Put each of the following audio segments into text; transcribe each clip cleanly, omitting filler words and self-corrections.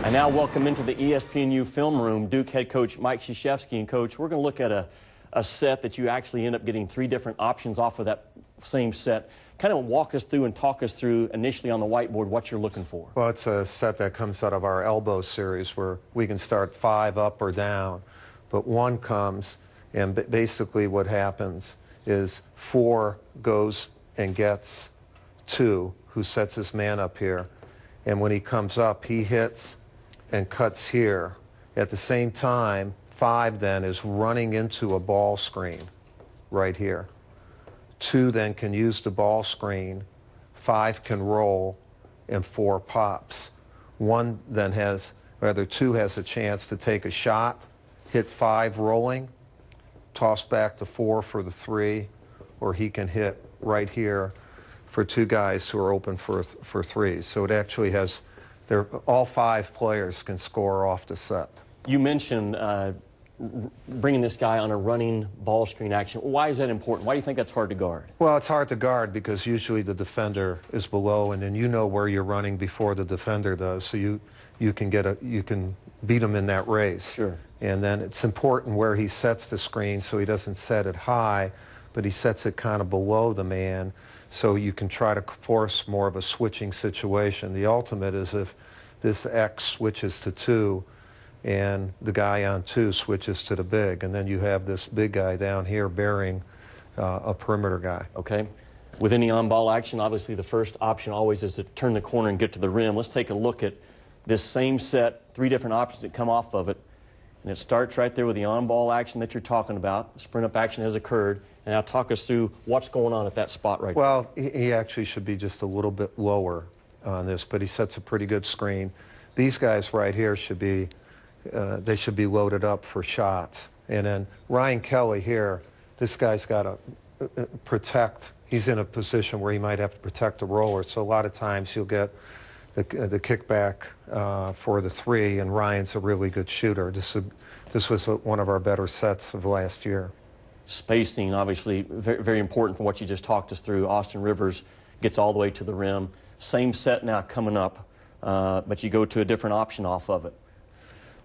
And now welcome into the ESPNU film room, Duke head coach Mike Krzyzewski. And coach, we're going to look at a set that you actually end up getting 3 different options off of that same set. Kind of walk us through and talk us through initially on the whiteboard what you're looking for. Well, it's a set that comes out of our elbow series where we can start 5 up or down, but 1 comes, and basically what happens is 4 goes and gets 2, who sets his man up here, and when he comes up, he hits and cuts here. At the same time, 5 then is running into a ball screen right here. 2 then can use the ball screen, 5 can roll, and 4 pops. 1 then has, rather 2 has a chance to take a shot, hit 5 rolling, toss back to 4 for the 3, or he can hit right here for 2 guys who are open for 3. So it actually has, all 5 players can score off the set. You mentioned bringing this guy on a running ball screen action. Why is that important? Why do you think that's hard to guard? Well, it's hard to guard because usually the defender is below, and then you know where you're running before the defender does, so you can beat him in that race. Sure. And then it's important where he sets the screen, so he doesn't set it high, but he sets it kind of below the man, so you can try to force more of a switching situation. The ultimate is if this X switches to 2, and the guy on 2 switches to the big, and then you have this big guy down here bearing a perimeter guy. Okay. With any on-ball action, obviously the first option always is to turn the corner and get to the rim. Let's take a look at this same set, 3 different options that come off of it. And it starts right there with the on-ball action that you're talking about. The sprint-up action has occurred. And now talk us through what's going on at that spot right there. Well, he actually should be just a little bit lower on this, but he sets a pretty good screen. These guys right here should be they should be loaded up for shots. And then Ryan Kelly here, this guy's got to protect. He's in a position where he might have to protect the roller, so a lot of times you'll get the kickback for the 3, and Ryan's a really good shooter. This was one of our better sets of last year. Spacing, obviously, very, very important from what you just talked us through. Austin Rivers gets all the way to the rim. Same set now coming up, but you go to a different option off of it.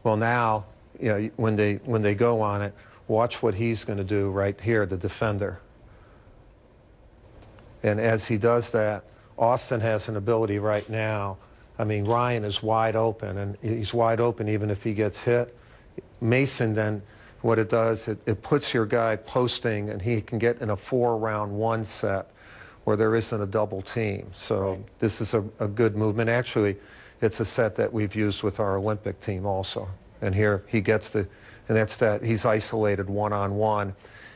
Well, now, you know, when they go on it, watch what he's going to do right here, the defender. And as he does that, Austin has an ability right now. I mean, Ryan is wide open, and he's wide open even if he gets hit. Mason then, what it does, it puts your guy posting, and he can get in a 4-round 1 set where there isn't a double team. So right. This is a good movement. Actually, it's a set that we've used with our Olympic team also. And here he gets and that's that he's isolated 1-on-1.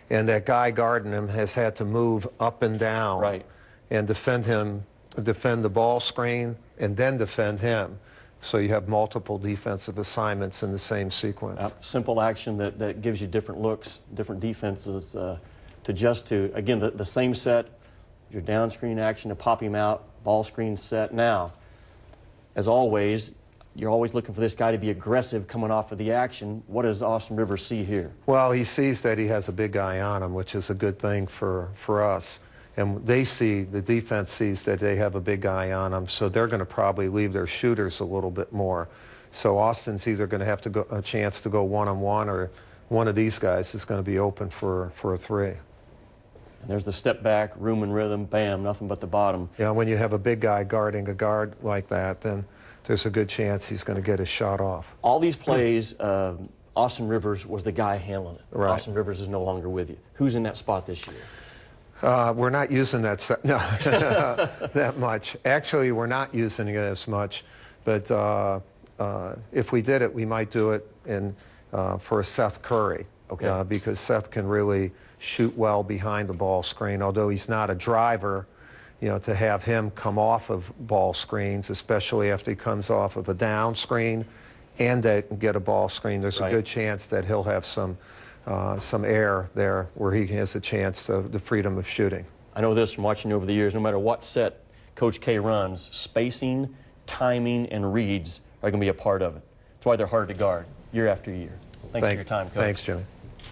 And that guy guarding him has had to move up and down right. and defend the ball screen, and then defend him. So you have multiple defensive assignments in the same sequence. Simple action that gives you different looks, different defenses to adjust to. Again, the same set, your down screen action to pop him out, ball screen set. Now, as always, you're always looking for this guy to be aggressive coming off of the action. What does Austin Rivers see here? Well, he sees that he has a big guy on him, which is a good thing for us. And the defense sees that they have a big guy on them, so they're going to probably leave their shooters a little bit more. So Austin's either going to have a chance to go 1-on-1, or one of these guys is going to be open for a 3. And there's the step back, room and rhythm, bam, nothing but the bottom. Yeah, when you have a big guy guarding a guard like that, then there's a good chance he's going to get his shot off. All these plays, Austin Rivers was the guy handling it. Right. Austin Rivers is no longer with you. Who's in that spot this year? We're not using that that much. Actually, we're not using it as much, but if we did it, we might do it for a Seth Curry. Okay. Because Seth can really shoot well behind the ball screen, although he's not a driver. You know, to have him come off of ball screens, especially after he comes off of a down screen and get a ball screen, there's right. a good chance that he'll have some air there where he has a chance of the freedom of shooting. I know this from watching you over the years. No matter what set Coach K runs, spacing, timing, and reads are going to be a part of it. That's why they're hard to guard year after year. Thanks for your time, Coach. Thanks, Jimmy.